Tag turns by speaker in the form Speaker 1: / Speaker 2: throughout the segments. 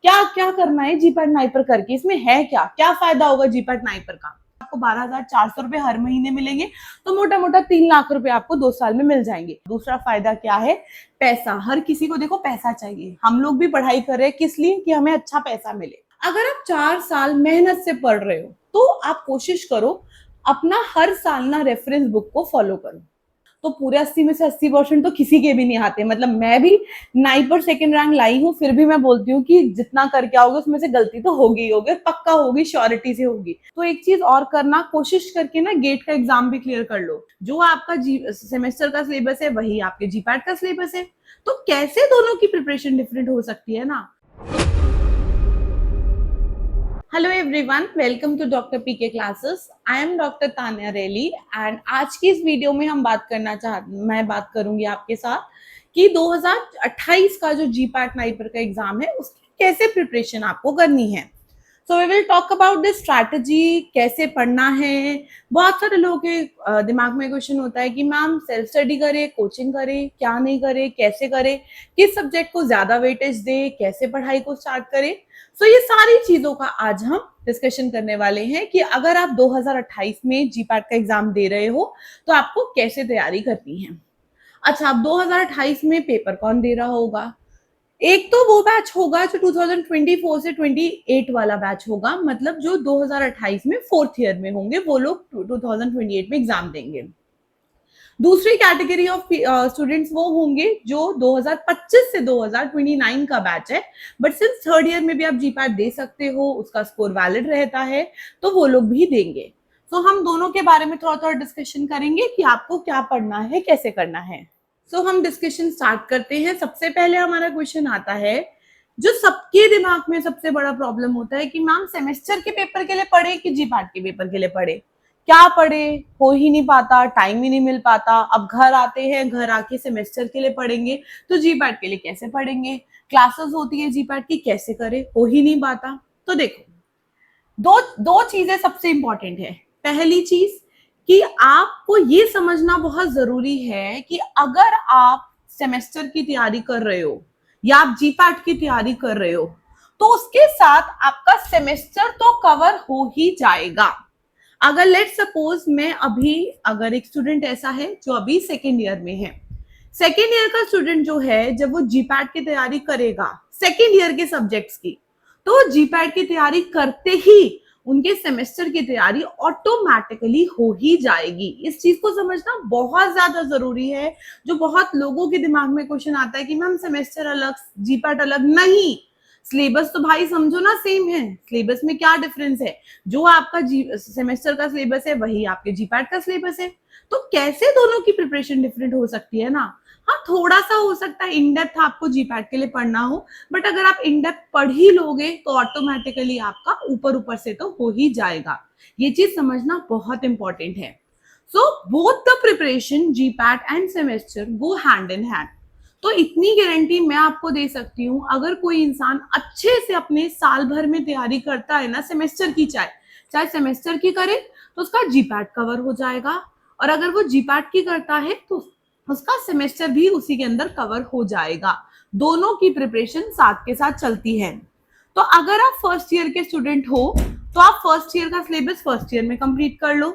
Speaker 1: क्या क्या करना है जीपैट नाइपर करके, इसमें है क्या क्या फायदा होगा जीपैट नाइपर का। आपको 12,400 रुपए हर महीने मिलेंगे, तो मोटा मोटा 3 लाख रुपए आपको 2 साल में मिल जाएंगे। दूसरा फायदा क्या है, पैसा। हर किसी को देखो पैसा चाहिए, हम लोग भी पढ़ाई कर रहे हैं किस लिए, कि हमें अच्छा पैसा मिले। अगर आप 4 साल मेहनत से पढ़ रहे हो तो आप कोशिश करो अपना हर साल ना रेफरेंस बुक को फॉलो करो। तो पूरे 80 में से 80% तो किसी के भी नहीं आते, मतलब मैं भी 9 पर सेकंड रैंक लाई हूँ, फिर भी मैं बोलती हूँ कि जितना करके आओगे उसमें से गलती तो होगी ही होगी, पक्का होगी, श्योरिटी से होगी। तो एक चीज और करना, कोशिश करके ना गेट का एग्जाम भी क्लियर कर लो। जो आपका सेमेस्टर का सिलेबस है वही आपके जीपैट का सिलेबस है, तो कैसे दोनों की प्रिपरेशन डिफरेंट हो सकती है ना। Hello everyone, welcome to doctor PK classes. I am doctor Tanya Reli and आज की इस वीडियो में मैं बात करूंगी आपके साथ कि 2028 का जो जीपैट नाइपर का एग्जाम है उसकी कैसे प्रिपरेशन आपको करनी है। So we will talk about this strategy, कैसे पढ़ना है। बहुत सारे लोगों के दिमाग में क्वेश्चन होता है कि मैम सेल्फ स्टडी करे, कोचिंग करे, क्या नहीं करे, कैसे करे, किस सब्जेक्ट को ज्यादा वेटेज दे, कैसे पढ़ाई को स्टार्ट करे। सो ये सारी चीजों का आज हम डिस्कशन करने वाले हैं कि अगर आप 2028 में जीपैट का एग्जाम दे रहे हो तो आपको कैसे तैयारी करनी है। अच्छा, अब 2028 में पेपर कौन दे रहा होगा? एक तो वो बैच होगा जो 2024 से 28 वाला बैच होगा, मतलब जो 2028 में फोर्थ ईयर में होंगे वो लोग 2028 में एग्जाम देंगे। दूसरी कैटेगरी ऑफ स्टूडेंट्स वो होंगे जो 2025 से 2029 का बैच है, बट सिंस थर्ड ईयर में भी आप जीपैट दे सकते हो, उसका स्कोर वैलिड रहता है, तो वो लोग भी देंगे। तो हम दोनों के बारे में थोड़ा थोड़ा डिस्कशन करेंगे कि आपको क्या पढ़ना है, कैसे करना है। हम डिस्कशन स्टार्ट करते हैं। सबसे पहले हमारा क्वेश्चन आता है जो सबके दिमाग में सबसे बड़ा प्रॉब्लम होता है कि मैम सेमेस्टर के पेपर के लिए पढ़े कि जीपैट के पेपर के लिए पढ़े, क्या पढ़े, हो ही नहीं पाता, टाइम ही नहीं मिल पाता। अब घर आते हैं, घर आके सेमेस्टर के लिए पढ़ेंगे तो जीपैट के लिए कैसे पढ़ेंगे, क्लासेस होती है जीपैट की, कैसे करें, हो ही नहीं पाता। तो देखो, दो दो चीजें सबसे इंपॉर्टेंट है। पहली चीज कि आपको ये समझना बहुत जरूरी है कि अगर आप सेमेस्टर की तैयारी कर रहे हो या आप जीपैट की तैयारी कर रहे हो तो उसके साथ आपका सेमेस्टर तो कवर हो ही जाएगा। अगर लेट सपोज मैं अभी, अगर एक स्टूडेंट ऐसा है जो अभी सेकेंड ईयर में है, सेकेंड ईयर का स्टूडेंट जो है जब वो जीपैट की तैयारी करेगा सेकेंड ईयर के सब्जेक्ट्स की, तो जीपैट की तैयारी करते ही उनके सेमेस्टर की तैयारी ऑटोमेटिकली हो ही जाएगी। इस चीज को समझना बहुत ज्यादा जरूरी है। जो बहुत लोगों के दिमाग में क्वेश्चन आता है कि मैम सेमेस्टर अलग जीपैट अलग, नहीं, सिलेबस तो भाई समझो ना सेम है। सिलेबस में क्या डिफरेंस है, जो आपका सेमेस्टर का सिलेबस है वही आपके जीपैट का सिलेबस है। तो कैसे दोनों की प्रिपरेशन डिफरेंट हो सकती है ना। हाँ, थोड़ा सा हो सकता है इन डेप्थ आपको जीपैट के लिए पढ़ना हो, बट अगर आप इन डेप्थ पढ़ ही लोगे तो ऑटोमेटिकली आपका ऊपर ऊपर से तो हो ही जाएगा। ये चीज समझना बहुत इंपॉर्टेंट है। So both the preparation GPAT end semester go hand in hand. तो इतनी गारंटी मैं आपको दे सकती हूँ, अगर कोई इंसान अच्छे से अपने साल भर में तैयारी करता है ना, सेमेस्टर की चाहे चाहे सेमेस्टर की करे तो उसका जीपैट कवर हो जाएगा, और अगर वो जीपैट की करता है तो उसका सेमेस्टर भी उसी के अंदर कवर हो जाएगा। दोनों की प्रिपरेशन साथ के साथ चलती है। तो अगर आप फर्स्ट ईयर के स्टूडेंट हो तो आप फर्स्ट ईयर का सिलेबस फर्स्ट ईयर में कंप्लीट कर लो,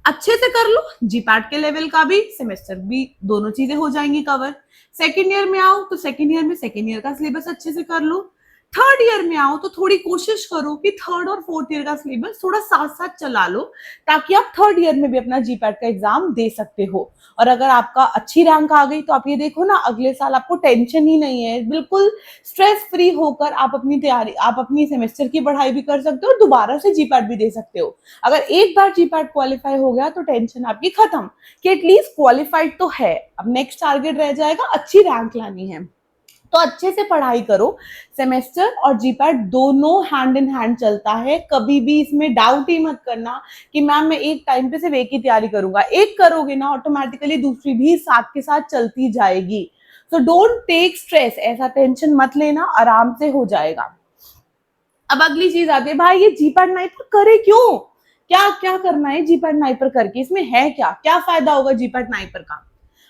Speaker 1: अच्छे से कर लो, जीपैट के लेवल का भी सेमेस्टर भी, दोनों चीजें हो जाएंगी कवर। सेकेंड ईयर में आओ तो सेकेंड ईयर में सेकेंड ईयर का सिलेबस अच्छे से कर लो। थर्ड ईयर में आओ तो थोड़ी कोशिश करो कि थर्ड और फोर्थ ईयर का सिलेबस थोड़ा साथ साथ चला लो, ताकि आप थर्ड ईयर में भी अपना जीपैट का एग्जाम दे सकते हो। और अगर आपका अच्छी रैंक आ गई तो आप ये देखो ना, अगले साल आपको टेंशन ही नहीं है, बिल्कुल स्ट्रेस फ्री होकर आप अपनी तैयारी, आप अपनी सेमेस्टर की पढ़ाई भी कर सकते हो और दोबारा से जीपैट भी दे सकते हो। अगर एक बार जीपैट क्वालिफाई हो गया तो टेंशन आपकी खत्म कि एटलीस्ट क्वालिफाइड तो है। अब नेक्स्ट टारगेट रह जाएगा अच्छी रैंक लानी है। तो अच्छे से पढ़ाई करो। सेमेस्टर और जीपैट दोनों हैंड इन हैंड चलता है, कभी भी इसमें डाउट ही मत करना कि मैम मैं एक टाइम पे सिर्फ एक ही तैयारी करूंगा। एक करोगे ना ऑटोमेटिकली दूसरी भी साथ के साथ चलती जाएगी। सो डोंट टेक स्ट्रेस, ऐसा टेंशन मत लेना, आराम से हो जाएगा। अब अगली चीज आती है, भाई ये जीपैट नाइपर करे क्यों, क्या क्या करना है जीपैट नाइपर करके, इसमें है क्या क्या फायदा होगा जीपैट नाइपर का।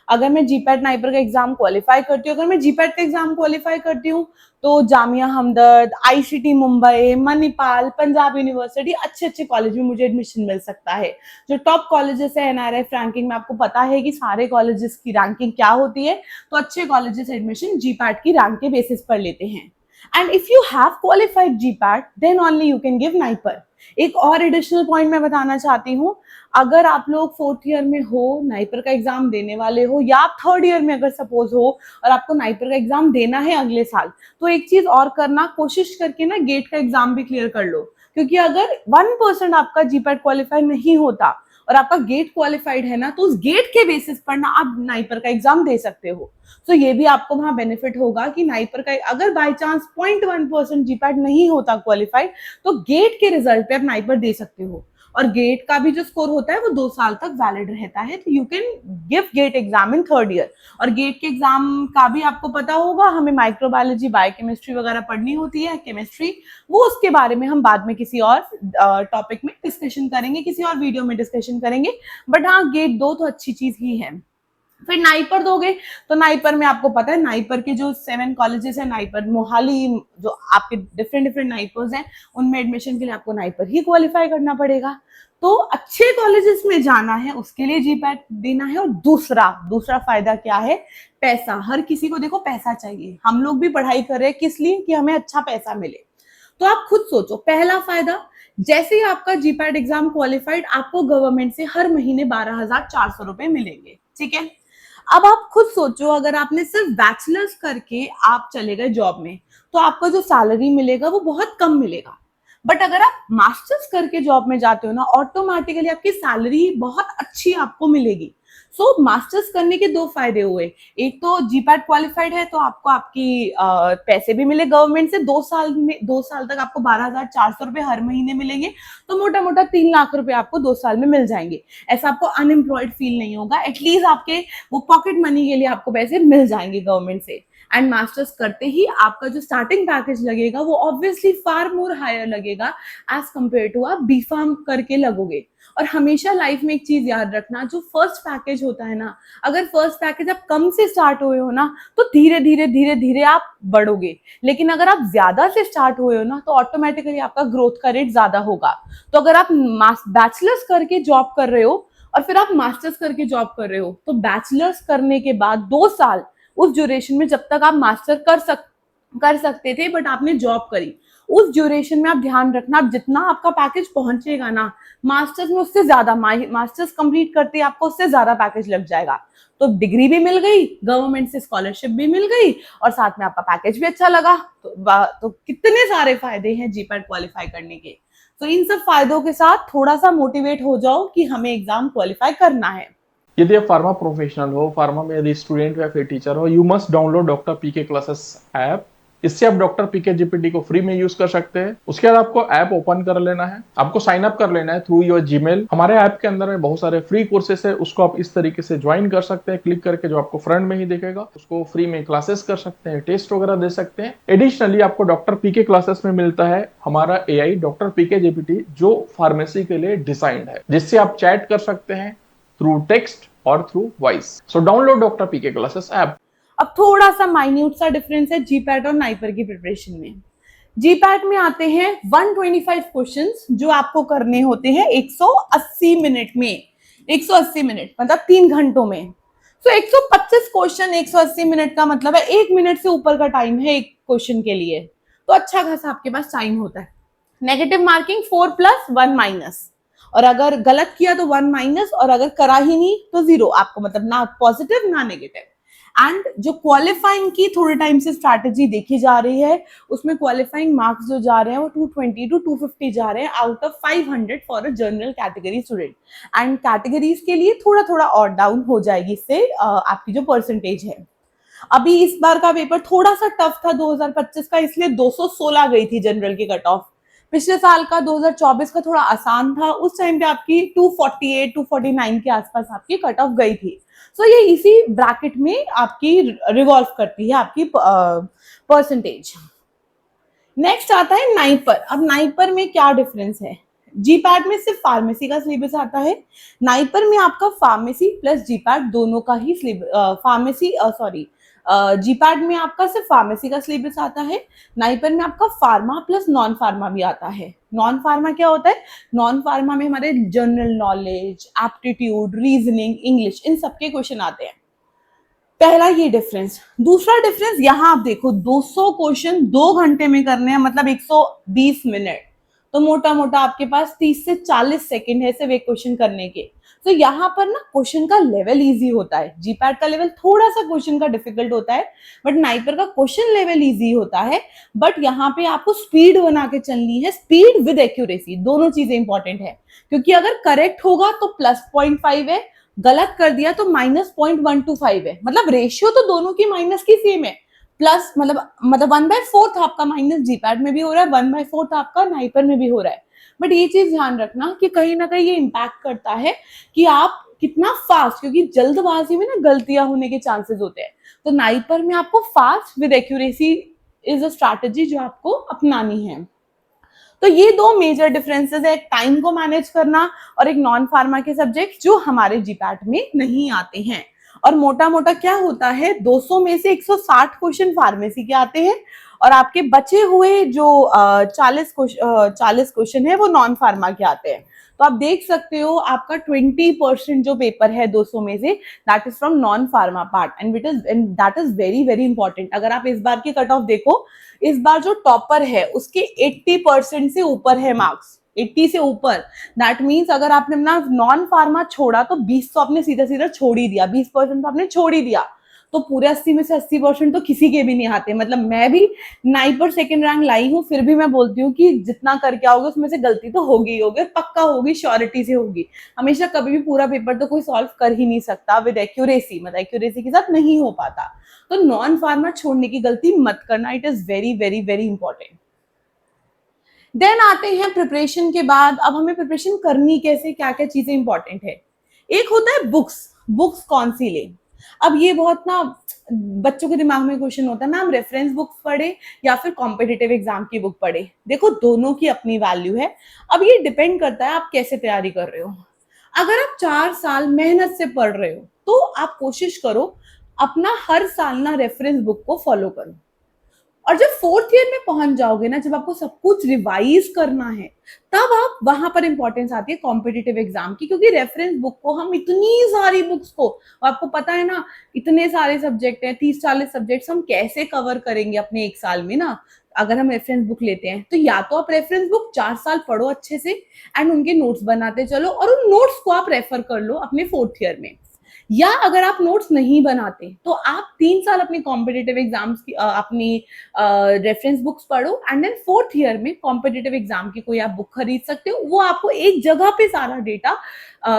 Speaker 1: अगर मैं जीपैट नाइपर का एग्जाम क्वालिफाई करती हूँ, अगर मैं जीपैट का एग्जाम क्वालिफाई करती हूँ तो जामिया हमदर्द, आईसीटी मुंबई, मणिपाल, पंजाब यूनिवर्सिटी, अच्छे अच्छे कॉलेज में मुझे एडमिशन मिल सकता है। जो टॉप कॉलेजेस है एनआरएफ रैंकिंग में, आपको पता है कि सारे कॉलेजेस की रैंकिंग क्या होती है, तो अच्छे कॉलेजेस एडमिशन जीपैट की रैंक के बेसिस पर लेते हैं। And if you have qualified GPAT then only you can give NIPER. एक और एडिशनल पॉइंट मैं बताना चाहती हूँ, अगर आप लोग 4th ईयर में हो, नाइपर का एग्जाम देने वाले हो, या आप 3rd ईयर में अगर सपोज हो और आपको नाइपर का एग्जाम देना है अगले साल, तो एक चीज और करना, कोशिश करके ना गेट का एग्जाम भी क्लियर कर लो। क्योंकि अगर 1% आपका जीपैट क्वालिफाई नहीं होता और आपका गेट क्वालिफाइड है ना, तो उस गेट के बेसिस पर ना आप नाइपर का एग्जाम दे सकते हो। तो ये भी आपको वहां बेनिफिट होगा कि नाइपर का अगर बाय चांस 0.1% जीपैट नहीं होता क्वालिफाइड, तो गेट के रिजल्ट पे आप नाइपर दे सकते हो। और गेट का भी जो स्कोर होता है वो 2 साल तक वैलिड रहता है, तो you can give GATE exam in 3rd year. और गेट के एग्जाम का भी आपको पता होगा, हमें माइक्रोबायोलॉजी, बायोकेमिस्ट्री वगैरह पढ़नी होती है, केमिस्ट्री, वो उसके बारे में हम बाद में किसी और टॉपिक में डिस्कशन करेंगे, किसी और वीडियो में डिस्कशन करेंगे। बट हाँ, गेट दो तो अच्छी चीज ही है। फिर नाइपर दोगे तो नाइपर में आपको पता है, नाइपर के जो 7 कॉलेजेस है, नाइपर मोहाली, जो आपके डिफरेंट डिफरेंट नाइपर्स हैं, उनमें एडमिशन के लिए आपको नाइपर ही क्वालिफाई करना पड़ेगा। तो अच्छे कॉलेजेस में जाना है उसके लिए जीपैट देना है। और दूसरा फायदा क्या है? पैसा। हर किसी को देखो पैसा चाहिए, हम लोग भी पढ़ाई कर रहे हैं किस लिए? कि हमें अच्छा पैसा मिले। तो आप खुद सोचो, पहला फायदा, जैसे ही आपका जीपैट एग्जाम क्वालिफाइड, आपको गवर्नमेंट से हर महीने 12,400 रुपए मिलेंगे। ठीक है, अब आप खुद सोचो, अगर आपने सिर्फ बैचलर्स करके आप चले गए जॉब में, तो आपका जो सैलरी मिलेगा वो बहुत कम मिलेगा। बट अगर आप मास्टर्स करके जॉब में जाते हो ना, ऑटोमेटिकली आपकी सैलरी बहुत अच्छी आपको मिलेगी। सो मास्टर्स करने के 2 फायदे हुए। एक तो जीपैट क्वालिफाइड है तो आपको आपकी पैसे भी मिले गवर्नमेंट से, 2 साल तक आपको 12,400 रुपए हर महीने मिलेंगे। तो मोटा मोटा 3 लाख रुपए आपको 2 साल में मिल जाएंगे। ऐसा आपको अनएम्प्लॉयड फील नहीं होगा, एटलीस्ट आपके वो पॉकेट मनी के लिए आपको पैसे मिल जाएंगे गवर्नमेंट से। एंड मास्टर्स करते ही आपका जो स्टार्टिंग पैकेज लगेगा वो ऑब्वियसली फार मोर हायर लगेगा एज कंपेयर टू आप बी फार्म करके लगोगे। और हमेशा लाइफ में एक चीज याद रखना, जो फर्स्ट पैकेज होता है ना, अगर फर्स्ट पैकेज आप कम से स्टार्ट हुए हो ना, तो धीरे धीरे आप बढ़ोगे। लेकिन अगर आप ज्यादा से स्टार्ट हुए हो ना, तो ऑटोमेटिकली आपका ग्रोथ का रेट ज्यादा होगा। तो अगर आप बैचलर्स करके जॉब कर रहे हो और फिर आप मास्टर्स करके जॉब कर रहे हो, तो बैचलर्स करने के बाद 2 साल, उस ड्यूरेशन में जब तक आप मास्टर कर सकते थे बट आपने जॉब करी, उस ड्यूरेशन में आप ध्यान रखना, आप जितना आपका पैकेज पहुंचेगा ना मास्टर्स में, उससे ज्यादा, मास्टर्स कंप्लीट करते आपको उससे ज्यादा पैकेज लग जाएगा। तो डिग्री भी मिल गई, गवर्नमेंट से स्कॉलरशिप भी मिल गई, और साथ में आपका पैकेज भी अच्छा लगा। तो कितने सारे फायदे हैं जीपैट क्वालिफाई करने के। तो इन सब फायदों के साथ थोड़ा सा मोटिवेट हो जाओ कि हमें एग्जाम क्वालिफाई करना है।
Speaker 2: यदि आप फार्मा प्रोफेशनल हो, फार्मा में यदि स्टूडेंट या फिर टीचर हो, you must download doctor PK classes app. इससे आप डॉक्टर पीके जीपीटी को फ्री में यूज कर सकते हैं। उसके बाद आपको ऐप ओपन कर लेना है, आपको साइन अप कर लेना है थ्रू योर जीमेल। हमारे ऐप के अंदर में बहुत सारे फ्री कोर्सेस है, उसको आप इस तरीके से ज्वाइन कर सकते हैं। क्लिक करके जो आपको फ्रंट में ही दिखेगा, उसको फ्री में क्लासेस कर सकते हैं, टेस्ट वगैरह दे सकते हैं। एडिशनली आपको डॉक्टर पीके क्लासेस में मिलता है हमारा एआई डॉक्टर पीके जीपीटी, जो फार्मेसी के लिए डिजाइंड है, जिससे आप चैट कर सकते हैं थ्रू टेक्स्ट और through voice. So download doctor PK classes app.
Speaker 1: अब थोड़ा सा माइन्यूट सा डिफरेंस है जीपैट और नाइपर की प्रिपरेशन में। जीपैट में आते हैं 125 क्वेश्चंस जो आपको करने होते हैं 180 मिनट में। 180 मिनट मतलब 3 घंटों में। तो 125 क्वेश्चन 180 मिनट का मतलब है 1 मिनट से ऊपर का टाइम है एक क्वेश्चन के लिए। तो अच्छा खासा आपके पास टाइम होता है। नेगेटिव मार्किंग 4+1-, और अगर गलत किया तो 1-, और अगर करा ही नहीं तो 0 आपको, मतलब ना पॉजिटिव ना नेगेटिव। एंड जो क्वालिफाइंग की थोड़े टाइम से स्ट्रैटेजी देखी जा रही है, उसमें क्वालिफाइंग मार्क्स जो जा रहे हैं वो 220 to 250 जा रहे हैं out of 500 for a general category student. And categories के लिए थोड़ा थोड़ा और डाउन हो जाएगी इससे आपकी जो परसेंटेज है। अभी इस बार का पेपर थोड़ा सा टफ था 2025 का, इसलिए 216 गई थी जनरल की कट ऑफ। पिछले साल का 2024 का थोड़ा आसान था, उस टाइम पे आपकी 248 249 के आसपास आपकी कट ऑफ गई थी। सो ये इसी ब्रैकेट में आपकी रिवॉल्व करती है आपकी परसेंटेज। नेक्स्ट आता है नाइपर। अब नाइपर में क्या डिफरेंस है? जीपैट में सिर्फ फार्मेसी का सिलेबस आता है, नाइपर में आपका फार्मेसी प्लस जीपैट दोनों का ही जीपैट में आपका सिर्फ फार्मेसी का सिलेबस आता है, नाइपर में आपका फार्मा प्लस नॉन फार्मा भी आता है। नॉन फार्मा क्या होता है? नॉन फार्मा में हमारे general knowledge, aptitude, reasoning, English, इन सबके क्वेश्चन आते हैं। पहला ये डिफरेंस। दूसरा डिफरेंस, यहाँ आप देखो 200 क्वेश्चन 2 घंटे में करने हैं, मतलब 120 मिनट, तो मोटा मोटा आपके पास 30 से 40 सेकंड है सिर्फ एक क्वेश्चन करने के। तो यहाँ पर ना क्वेश्चन का लेवल इजी होता है, जीपैट का लेवल थोड़ा सा क्वेश्चन का डिफिकल्ट होता है, बट नाइपर का क्वेश्चन लेवल इजी होता है। बट यहाँ पे आपको स्पीड बना के चलनी है, स्पीड विद एक्यूरेसी, दोनों चीजें इंपॉर्टेंट है, क्योंकि अगर करेक्ट होगा तो +0.5 है, गलत कर दिया तो -0.125 है, मतलब रेशियो तो दोनों की माइनस की सेम है। प्लस मतलब 1/4 आपका माइनस जीपैट में भी हो रहा है, 1/4 आपका नाइपर में भी हो रहा है। बट ये चीज ध्यान रखना कि कहीं ना कहीं ये इम्पैक्ट करता है कि आप कितना फास्ट, क्योंकि जल्दबाजी में ना गलतियां होने के चांसेस होते हैं। तो नाइपर में आपको fast with accuracy is a strategy जो आपको अपनानी है। तो ये दो मेजर डिफरेंसेस है, एक टाइम को मैनेज करना और एक नॉन फार्मा के सब्जेक्ट जो हमारे जीपैट में नहीं आते हैं। और मोटा मोटा क्या होता है, 200 में से 160 क्वेश्चन फार्मेसी के आते हैं और आपके बचे हुए जो 40 क्वेश्चन है वो नॉन फार्मा के आते हैं। तो आप देख सकते हो आपका 20% जो पेपर है 200 में से, that is from non pharma part, and that is very very important. अगर आप इस बार की कट ऑफ देखो, इस बार जो टॉपर है उसके 80% से ऊपर है मार्क्स, 80 से ऊपर। दैट मीन्स अगर आपने अपना नॉन फार्मा छोड़ा तो 20 तो आपने सीधा सीधा छोड़ ही दिया, 20% तो आपने छोड़ ही दिया। तो पूरे 80 में से 80% तो किसी के भी नहीं आते। मतलब मैं भी 9 पर सेकंड रैंक लाई हूँ, फिर भी मैं बोलती हूँ कि जितना करके आओगे उसमें से गलती तो होगी ही होगी, पक्का होगी, श्योरिटी से होगी। हमेशा कभी भी पूरा पेपर तो कोई सॉल्व कर ही नहीं सकता विद एक्यूरेसी, मतलब एक्यूरेसी के साथ नहीं हो पाता। तो नॉन फार्मा छोड़ने की गलती मत करना, it is very very very important. Then आते हैं प्रिपरेशन के बाद। अब हमें प्रिपरेशन करनी कैसे, क्या क्या चीजें इंपॉर्टेंट है। एक होता है बुक्स, बुक्स कौन सी ले। अब ये बहुत ना बच्चों के दिमाग में क्वेश्चन होता है, मैम रेफरेंस बुक्स पढ़े या फिर कॉम्पिटिटिव एग्जाम की बुक पढ़े। देखो दोनों की अपनी वैल्यू है। अब ये डिपेंड करता है आप कैसे तैयारी कर रहे हो। अगर आप 4 साल मेहनत से पढ़ रहे हो तो आप कोशिश करो अपना हर साल ना रेफरेंस बुक को फॉलो करो। और जब 4th ईयर में पहुंच जाओगे ना, जब आपको सब कुछ रिवाइज करना है, तब आप वहां पर इंपॉर्टेंस आती है कॉम्पिटिटिव एग्जाम की, क्योंकि रेफरेंस बुक को हम इतनी सारी बुक्स को, आपको पता है ना इतने सारे सब्जेक्ट हैं, 30-40 सब्जेक्ट्स, हम कैसे कवर करेंगे अपने एक साल में ना। अगर हम रेफरेंस बुक लेते हैं तो या तो आप रेफरेंस बुक 4 साल पढ़ो अच्छे से एंड उनके नोट्स बनाते चलो, और उन नोट्स को आप रेफर कर लो अपने 4th ईयर में। या अगर आप नोट्स नहीं बनाते तो आप 3 साल अपनी कॉम्पिटिटिव एग्जाम्स की अपनी रेफरेंस बुक्स पढ़ो एंड देन 4th ईयर में कॉम्पिटिटिव एग्जाम की कोई आप बुक खरीद सकते हो, वो आपको एक जगह पे सारा डेटा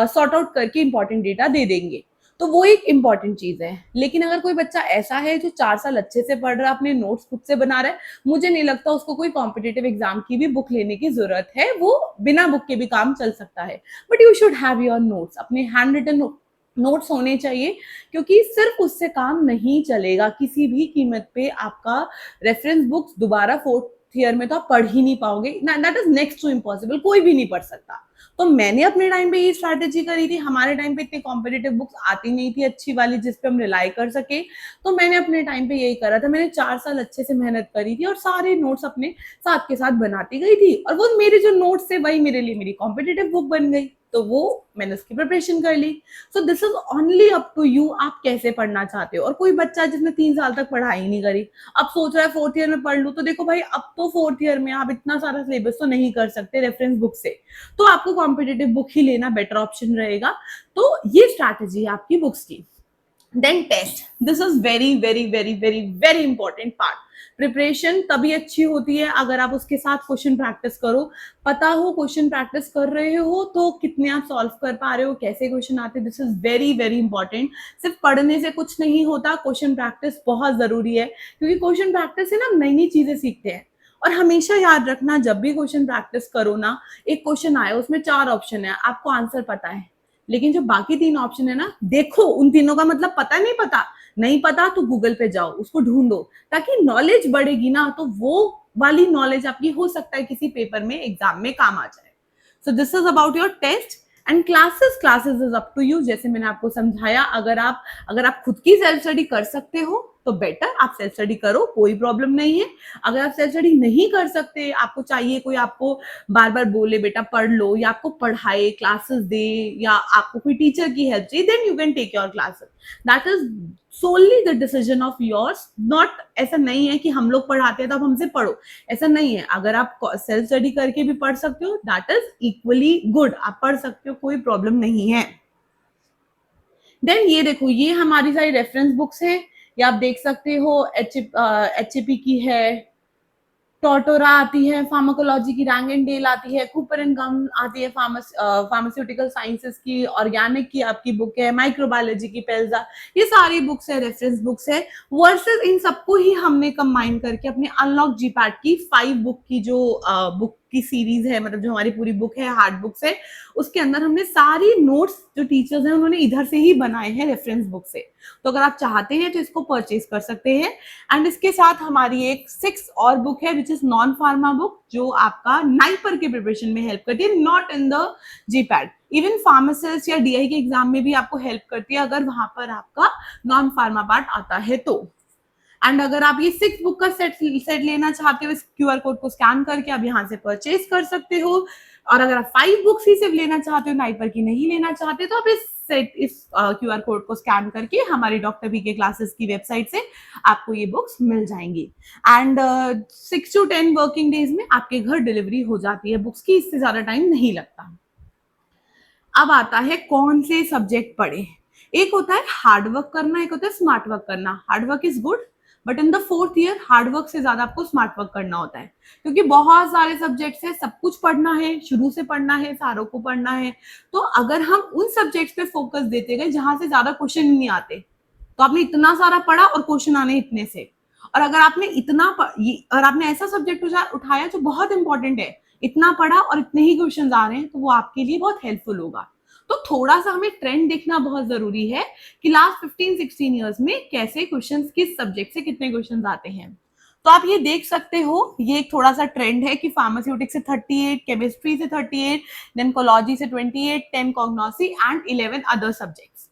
Speaker 1: सॉर्ट आउट करके इंपॉर्टेंट डेटा दे देंगे। तो वो एक इंपॉर्टेंट चीज है। लेकिन अगर कोई बच्चा ऐसा है जो 4 साल अच्छे से पढ़ रहा है, अपने नोट्स खुद से बना रहा है, मुझे नहीं लगता उसको कोई कॉम्पिटिटिव एग्जाम की भी बुक लेने की जरूरत है, वो बिना बुक के भी काम चल सकता है। But you should have your notes, अपने हैंड रिटन नोट्स होने चाहिए, क्योंकि सिर्फ उससे काम नहीं चलेगा। किसी भी कीमत पे आपका रेफरेंस बुक्स दोबारा 4th ईयर में तो आप पढ़ ही नहीं पाओगे, that is next to impossible, कोई भी नहीं पढ़ सकता। तो मैंने अपने टाइम पे ये स्ट्रैटेजी करी थी। हमारे टाइम पे इतनी कॉम्पिटिटिव बुक्स आती नहीं थी अच्छी वाली जिस पे हम रिलाई कर सके, तो मैंने अपने टाइम पे यही करा था। मैंने 4 साल अच्छे से मेहनत करी थी और सारे नोट्स अपने साथ के साथ बनाती गई थी, और वो मेरे जो नोट्स थे वही मेरे लिए मेरी कॉम्पिटिटिव बुक बन गई, तो वो मैंने उसकी प्रिपरेशन कर ली। So this is only up to you, आप कैसे पढ़ना चाहते हो। और कोई बच्चा जिसने 3 साल तक पढ़ाई नहीं करी, अब सोच रहा है 4th ईयर में पढ़ लूं, तो देखो भाई अब तो 4th ईयर में आप इतना सारा सिलेबस तो नहीं कर सकते रेफरेंस बुक से, तो आपको कॉम्पिटिटिव बुक ही लेना बेटर ऑप्शन रहेगा। तो ये स्ट्रैटेजी है आपकी बुक्स की। Then test, this is very very very very very important part. Preparation तभी अच्छी होती है अगर आप उसके साथ क्वेश्चन प्रैक्टिस करो, पता हो क्वेश्चन प्रैक्टिस कर रहे हो तो कितने आप सॉल्व कर पा रहे हो, कैसे क्वेश्चन आते हैं, this is very very important. सिर्फ पढ़ने से कुछ नहीं होता, क्वेश्चन प्रैक्टिस बहुत जरूरी है, क्योंकि क्वेश्चन प्रैक्टिस से ना नई नई चीजें सीखते हैं। और हमेशा याद रखना, जब भी क्वेश्चन प्रैक्टिस करो ना, एक क्वेश्चन आए उसमें 4 ऑप्शन है, आपको आंसर पता है, लेकिन जो बाकी 3 ऑप्शन है ना, देखो उन तीनों का मतलब पता नहीं पता, नहीं पता तो गूगल पे जाओ उसको ढूंढो, ताकि नॉलेज बढ़ेगी ना, तो वो वाली नॉलेज आपकी हो सकता है किसी पेपर में एग्जाम में काम आ जाए। So this is about your test and classes is up to you. जैसे मैंने आपको समझाया, अगर आप खुद की सेल्फ स्टडी कर सकते हो तो बेटर, आप सेल्फ स्टडी करो, कोई प्रॉब्लम नहीं है। अगर आप सेल्फ स्टडी नहीं कर सकते, आपको चाहिए कोई आपको बार बार बोले बेटा पढ़ लो, या आपको पढ़ाए, क्लासेस दे, या आपको कोई टीचर की हेल्प चाहिए, then you can take your classes. That is solely the decision of yours, not ऐसा नहीं है कि हम लोग पढ़ाते हैं तो आप हमसे पढ़ो, ऐसा नहीं है। अगर आप सेल्फ स्टडी करके भी पढ़ सकते हो, दैट इज इक्वली गुड, आप पढ़ सकते हो, कोई प्रॉब्लम नहीं है। देन ये देखो, ये हमारी सारी रेफरेंस बुक्स हैं, ये आप देख सकते हो। HAP की है, टोटोरा आती है, फार्माकोलॉजी की रैंग एंड डेल आती है, कूपर एंड गम आती है, फार्मास्यूटिकल साइंसेस की, ऑर्गेनिक की आपकी बुक है, माइक्रोबायोलॉजी की पेल्जा, ये सारी बुक्स है, रेफरेंस बुक्स है। वर्सेस इन सबको ही हमने कंबाइन करके अपने अनलॉक जीपैट की 5 बुक की जो बुक की सीरीज है, मतलब जो हमारी पूरी बुक है, हार्ड बुक्स है, उसके अंदर हमने सारी नोट्स जो टीचर्स हैं उन्होंने इधर से ही बनाए हैं रेफरेंस बुक से। तो अगर आप चाहते हैं तो इसको परचेज कर सकते हैं। एंड इसके साथ हमारी एक 6 और बुक है which is non pharma book, जो आपका नाइपर के प्रिपरेशन में हेल्प करती है, not in the GPAT. Even pharmacist या DI के एग्जाम में भी आपको हेल्प करती है अगर वहां पर आपका नॉन फार्मा पार्ट आता है तो। एंड अगर आप ये 6 बुक का सेट लेना चाहते हो, इस QR कोड को स्कैन करके आप यहाँ से परचेज कर सकते हो। और अगर आप 5 बुक्स ही सिर्फ लेना चाहते हो, नाइपर की नहीं लेना चाहते, तो आप इस QR कोड को स्कैन करके हमारी डॉक्टर PK क्लासेस की वेबसाइट से आपको ये बुक्स मिल जाएंगी। एंड 6 to 10 वर्किंग डेज में आपके घर डिलीवरी हो जाती है बुक्स की, इससे ज्यादा टाइम नहीं लगता। अब आता है कौन से सब्जेक्ट पढ़े। एक होता है हार्ड वर्क करना, एक होता है स्मार्ट वर्क करना। Hard work is good, but in the 4th year hard work से ज्यादा आपको स्मार्ट वर्क करना होता है, क्योंकि बहुत सारे सब्जेक्ट्स हैं, सब कुछ पढ़ना है, शुरू से पढ़ना है, सारों को पढ़ना है। तो अगर हम उन सब्जेक्ट्स पे फोकस देते गए जहां से ज्यादा क्वेश्चन नहीं आते, तो आपने इतना सारा पढ़ा और क्वेश्चन आने इतने से। और अगर आपने ऐसा सब्जेक्ट उठाया जो बहुत इंपॉर्टेंट है, इतना पढ़ा और इतने ही क्वेश्चन आ रहे हैं, तो वो आपके लिए बहुत हेल्पफुल होगा। तो थोड़ा सा हमें ट्रेंड देखना बहुत जरूरी है कि लास्ट 15-16 इयर्स में कैसे क्वेश्चंस, किस सब्जेक्ट से कितने क्वेश्चंस आते हैं। तो आप ये देख सकते हो, ये एक थोड़ा सा ट्रेंड है कि फार्मास्यूटिक्स से 38, केमिस्ट्री से 38, देन कोलॉजी से 28, 10 कॉग्नोसी एंड 11 अदर सब्जेक्ट्स।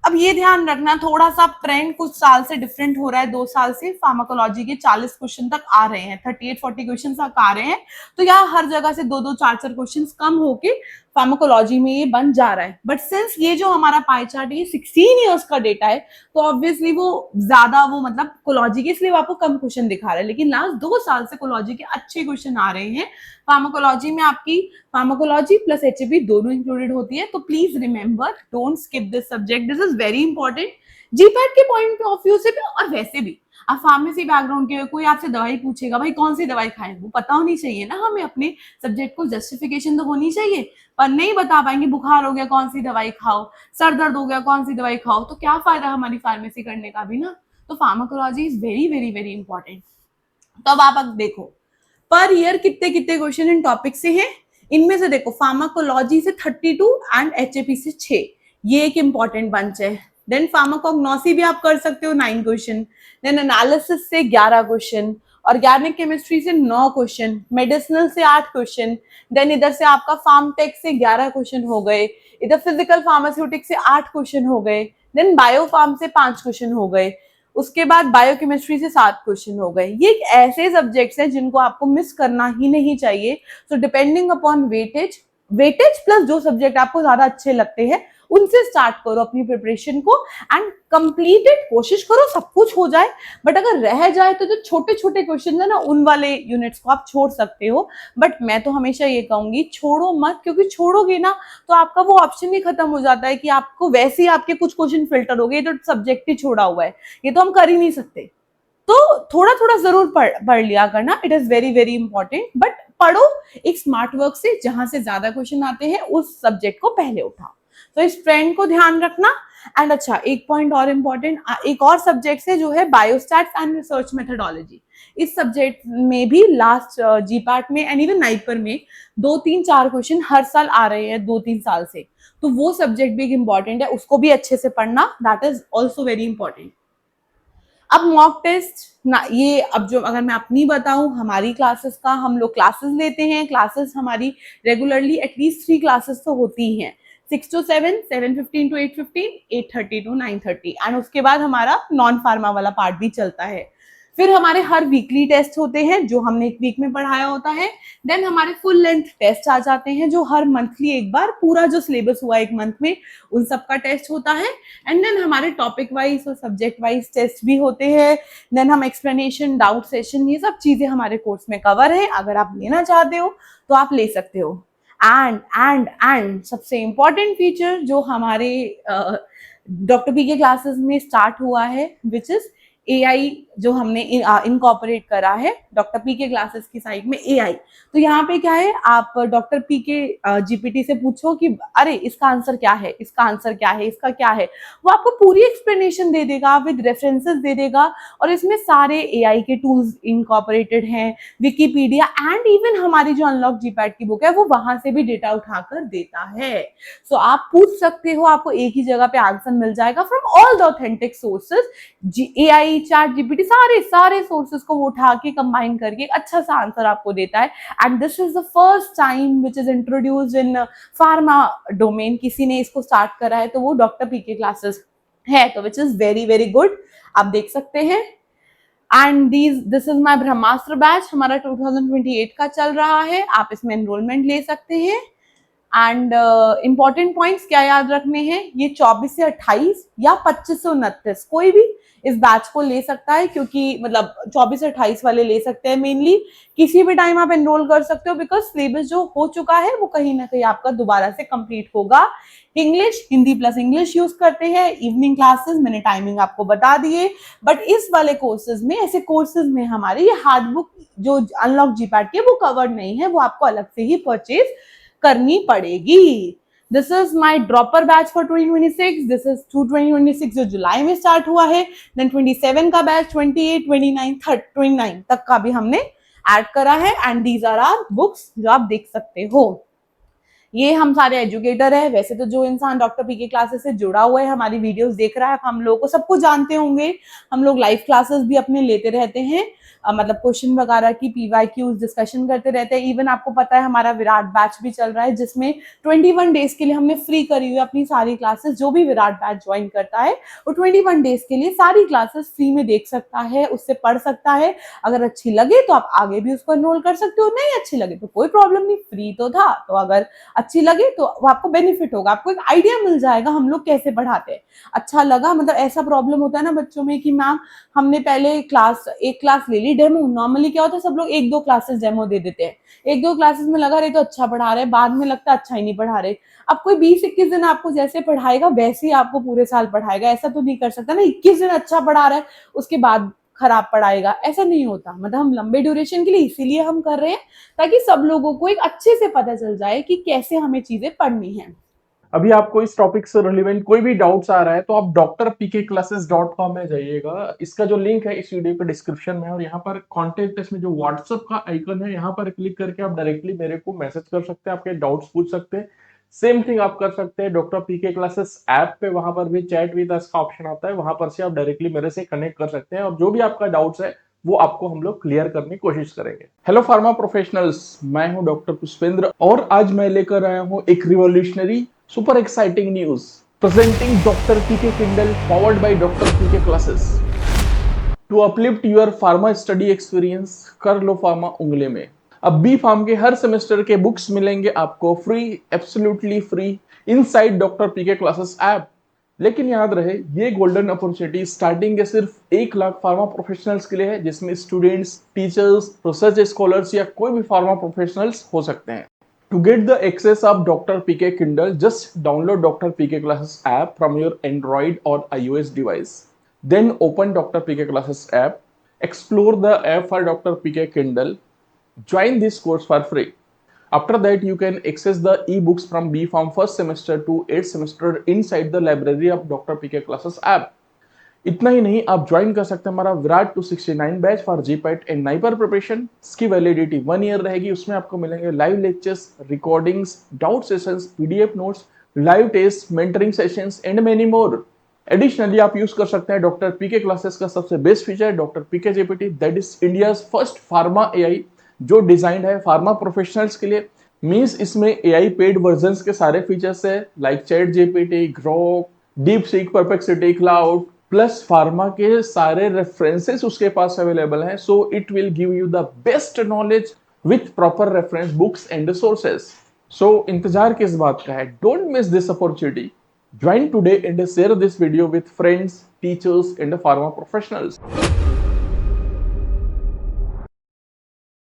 Speaker 1: अब ये ध्यान रखना, थोड़ा सा ट्रेंड कुछ साल से डिफरेंट हो रहा है। 2 साल से फार्माकोलॉजी के 40 क्वेश्चन तक आ रहे हैं, 38-40 क्वेश्चन तक आ रहे हैं। तो यहाँ हर जगह से 2-2, 4-4 क्वेश्चन कम होके फार्माकोलॉजी में ये बन जा रहा है। बट सिंस ये जो हमारा पाई चार्ट है 16 इयर्स का डेटा है, तो ऑब्वियसली वो ज्यादा, वो मतलब कोलॉजी के, इसलिए आपको कम क्वेश्चन दिखा रहा है। लेकिन लास्ट 2 साल से कोलॉजी के अच्छे क्वेश्चन आ रहे हैं। फार्माकोलॉजी में आपकी फार्माकोलॉजी प्लस HAP दोनों इंक्लूडेड होती है। तो please remember, don't skip this subject, this is very important GPAT के पॉइंट ऑफ व्यू से भी, और वैसे भी। आप फार्मेसी बैकग्राउंड के, कोई आपसे दवाई पूछेगा, भाई कौन सी दवाई खाएं, वो पता होनी चाहिए ना हमें, अपने सब्जेक्ट को जस्टिफिकेशन तो होनी चाहिए। पर नहीं बता पाएंगे, बुखार हो गया कौन सी दवाई खाओ, सर दर्द हो गया कौन सी दवाई खाओ, तो क्या फायदा हमारी फार्मेसी करने का भी ना। तो pharmacology is very very very important. तो अब आप देखो पर ईयर कितने कितने क्वेश्चन इन टॉपिक से हैं। इनमें से देखो फार्माकोलॉजी से 32 एंड HAP से 6, ये एक इंपॉर्टेंट बंच है। देन फार्माकोग्नोसी भी आप कर सकते हो 9 क्वेश्चन, देन एनालिसिस से 11 क्वेश्चन, ऑर्गेनिक केमिस्ट्री से 9 क्वेश्चन, मेडिसिनल से 8 क्वेश्चन, देन इधर से आपका फार्म टेक से 11 क्वेश्चन हो गए, इधर फिजिकल फार्मास्यूटिक्स से 8 क्वेश्चन हो गए, देन बायो फार्म से 5 क्वेश्चन हो गए, उसके बाद बायोकेमिस्ट्री से 7 क्वेश्चन हो गए। ये ऐसे सब्जेक्ट्स हैं जिनको आपको मिस करना ही नहीं चाहिए। So depending upon weightage plus जो सब्जेक्ट आपको ज्यादा अच्छे लगते हैं उनसे स्टार्ट करो अपनी प्रिपरेशन को, एंड कंप्लीटेड कोशिश करो सब कुछ हो जाए। बट अगर रह जाए तो जो छोटे छोटे क्वेश्चन है ना, उन वाले यूनिट्स को आप छोड़ सकते हो। बट मैं तो हमेशा ये कहूंगी, छोड़ो मत, क्योंकि छोड़ोगे ना तो आपका वो ऑप्शन ही खत्म हो जाता है कि आपको वैसे ही आपके कुछ क्वेश्चन फिल्टर हो गए, तो सब्जेक्ट ही छोड़ा हुआ है, ये तो हम कर ही नहीं सकते। तो थोड़ा थोड़ा जरूर पढ़ लिया करना, it is very very important. But पढ़ो एक स्मार्ट वर्क से, जहां से ज्यादा क्वेश्चन आते हैं उस सब्जेक्ट को पहले उठाओ। तो इस ट्रेंड को ध्यान रखना। एंड अच्छा, एक पॉइंट और इम्पोर्टेंट, एक और सब्जेक्ट है जो है बायोस्टैट्स एंड रिसर्च मेथोडोलॉजी। इस सब्जेक्ट में भी लास्ट जीपैट में एंड इवन नाइपर में 2-3-4 क्वेश्चन हर साल आ रहे हैं 2-3 साल से। तो वो सब्जेक्ट भी एक इम्पॉर्टेंट है, उसको भी अच्छे से पढ़ना, that is also very important. अब मॉक टेस्ट ना, ये अब जो अगर मैं अपनी बताऊं, हमारी क्लासेस का हम लोग क्लासेस लेते हैं। क्लासेस हमारी रेगुलरली एटलीस्ट 3 क्लासेस तो होती हैं, 6 to 7, 7:15 to 8:15, 8:30 to 9:30, एंड उसके बाद हमारा नॉन फार्मा वाला पार्ट भी चलता है। फिर हमारे हर वीकली टेस्ट होते हैं जो हमने एक वीक में पढ़ाया होता है। देन हमारे फुल लेंथ टेस्ट आ जाते हैं जो हर मंथली एक बार पूरा जो सिलेबस हुआ एक मंथ में उन सब का टेस्ट होता है। एंड देन हमारे टॉपिक वाइज और सब्जेक्ट वाइज टेस्ट भी होते हैं। देन हम एक्सप्लेनेशन, डाउट सेशन, ये सब चीजें हमारे कोर्स में कवर है। अगर आप लेना चाहते हो तो आप ले सकते हो। एंड सबसे इम्पोर्टेंट फीचर जो हमारे डॉक्टर पी के क्लासेस में स्टार्ट हुआ है, विच इज AI, जो हमने इनकॉर्पोरेट करा है डॉक्टर पी के क्लासेस की साइड में AI। तो यहाँ पे क्या है, आप डॉक्टर पी के GPT से पूछो कि अरे इसका आंसर क्या है, इसका आंसर क्या है, इसका क्या है, वो आपको पूरी एक्सप्लेनेशन दे देगा, विद रेफरेंसेस दे देगा। और इसमें सारे AI के टूल्स इनकॉर्पोरेटेड हैं, विकिपीडिया, एंड इवन हमारी जो अनलॉक जीपैट की बुक है वो वहां से भी डेटा उठाकर देता है। सो आप पूछ सकते हो, आपको एक ही जगह पे आंसर मिल जाएगा from all the authentic sources. AI, chat GPT, सारे सोर्सेज को वो उठा के कंबाइन करके एक अच्छा सा आंसर आपको देता है। And this is the first time which is introduced in pharma domain. किसी ने इसको स्टार्ट करा है तो वो डॉक्टर पी के क्लासेस है, तो which is very very good. आप देख सकते हैं। And this is my Brahmastra batch, हमारा 2028 का चल रहा है। आप इसमें एनरोलमेंट ले सकते हैं। एंड इंपॉर्टेंट पॉइंट्स क्या याद रखने हैं, ये 24 से 28 या 25 से 29 कोई भी इस बैच को ले सकता है, क्योंकि मतलब 24 से 28 वाले ले सकते हैं मेनली। किसी भी टाइम आप एनरोल कर सकते हो, बिकॉज सिलेबस जो हो चुका है वो कहीं ना कहीं आपका दोबारा से कंप्लीट होगा। English, Hindi plus English use करते हैं। इवनिंग क्लासेस मैंने टाइमिंग आपको बता दिए। बट इस वाले कोर्सेज में, ऐसे कोर्सेज में हमारी ये हार्ड बुक जो अनलॉक जीपैट की वो कवर्ड नहीं है, वो आपको अलग से ही परचेज करनी पड़ेगी। This is my dropper batch for 2026। This is 2026 जो जुलाई में स्टार्ट हुआ है। देन 27 का बैच, 28, 29, 29 तक का भी हमने ऐड करा है। And these are are books जो आप देख सकते हो। ये हम सारे एजुकेटर है। वैसे तो जो इंसान डॉक्टर पी के क्लासेस से जुड़ा हुआ है, हमारी वीडियोस देख रहा है, हम लोगों को सबको जानते होंगे। हम लोग लाइव क्लासेस भी अपने लेते रहते हैं, मतलब क्वेश्चन वगैरह की PYQs डिस्कशन करते रहते हैं। इवन आपको पता है हमारा विराट बैच भी चल रहा है, जिसमें 21 डेज के लिए हमने फ्री करी हुई अपनी सारी क्लासेस। जो भी विराट बैच ज्वाइन करता है वो 21 डेज के लिए सारी क्लासेस फ्री में देख सकता है, उससे पढ़ सकता है। अगर अच्छी लगे तो आप आगे भी उसको एनरोल कर सकते हो, नहीं अच्छी लगे तो कोई प्रॉब्लम नहीं, फ्री तो था। तो अगर अच्छी लगे तो वो आपको बेनिफिट होगा, आपको एक आइडिया मिल जाएगा हम लोग कैसे पढ़ाते हैं। अच्छा लगा, मतलब ऐसा प्रॉब्लम होता है ना बच्चों में कि मैम हमने पहले एक क्लास ले ली डेमो। नॉर्मली क्या होता है, सब लोग 1-2 क्लासेस डेमो दे देते हैं। 1-2 क्लासेस में लगा रहे तो अच्छा पढ़ा रहे, बाद में लगता है अच्छा ही नहीं पढ़ा रहे। अब कोई 20-21 दिन आपको जैसे पढ़ाएगा वैसे ही आपको पूरे साल पढ़ाएगा। ऐसा तो नहीं कर सकता ना 21 दिन अच्छा पढ़ा रहा है उसके बाद खराब पढ़ाएगा, ऐसा नहीं होता। मतलब हम लंबे ड्यूरेशन के लिए इसीलिए हम कर रहे हैं, ताकि सब लोगों को एक अच्छे से पता चल जाए कि कैसे हमें चीजें पढ़नी है।
Speaker 2: अभी आपको इस टॉपिक से रिलेवेंट कोई भी डाउट्स आ रहा है तो आप drpkclasses.com में जाइएगा। इसका जो लिंक है इस वीडियो पे डिस्क्रिप्शन में है, और यहाँ पर कॉन्टेक्ट अस में जो व्हाट्सएप का आइकन है यहाँ पर क्लिक करके आप डायरेक्टली मेरे को मैसेज कर सकते हैं, आपके डाउट्स पूछ सकते हैं। सेम थिंग आप कर सकते हैं डॉक्टर पीके क्लासेस ऐप पे, वहां पर भी चैट विद अस का ऑप्शन आता है, वहां पर से आप डायरेक्टली मेरे से कनेक्ट कर सकते हैं, और जो भी आपका डाउट्स है वो आपको हम लोग क्लियर करने की कोशिश करेंगे। हेलो फार्मा प्रोफेशनल्स, मैं हूं डॉक्टर पुष्पेंद्र, और आज मैं लेकर आया हूं एक revolutionary super exciting news, presenting doctor PK Kindle powered by doctor PK classes to uplift your pharma study experience. कर लो फार्मा उंगली में। अब बी फार्म के हर सेमेस्टर के बुक्स मिलेंगे आपको free, absolutely free, inside doctor PK classes app. लेकिन याद रहे, ये गोल्डन अपॉर्चुनिटी स्टार्टिंग के सिर्फ 1 लाख फार्मा प्रोफेशनल्स के लिए है, जिसमें स्टूडेंट्स, टीचर्स, रिसर्च स्कॉलर्स या कोई भी फार्मा प्रोफेशनल्स हो सकते हैं। To get the access of Dr. PK Kindle, just download Dr. PK Classes app from your Android or iOS device. Then open Dr. PK Classes app, explore the app for Dr. PK Kindle, join this course for free. After that, you can access the e-books from B Farm first semester to 8th semester inside the library of Dr. PK Classes app. इतना ही नहीं, आप join कर सकते हैं हमारा Virat 269 batch for GPAT and NIPER preparation. इसकी validity 1 year रहेगी। उसमें आपको मिलेंगे live lectures, recordings, doubt sessions, PDF notes, live test, mentoring sessions and many more. Additionally आप यूज कर सकते हैं डॉक्टर पीके क्लासेस का सबसे best feature doctor PK GPT, that is India's first pharma AI जो डिजाइंड है pharma professionals के लिए। मींस इसमें एआई पेड वर्जन्स के सारे फीचर्स है like ChatGPT, Grok, DeepSeek, Perplexity, Claude, plus pharma के सारे रेफरेंसेस उसके पास अवेलेबल हैं, so it will give you the best knowledge with proper reference books and sources. So इंतजार किस बात का है? Don't miss this opportunity. Join today and share this video with friends, teachers and pharma professionals.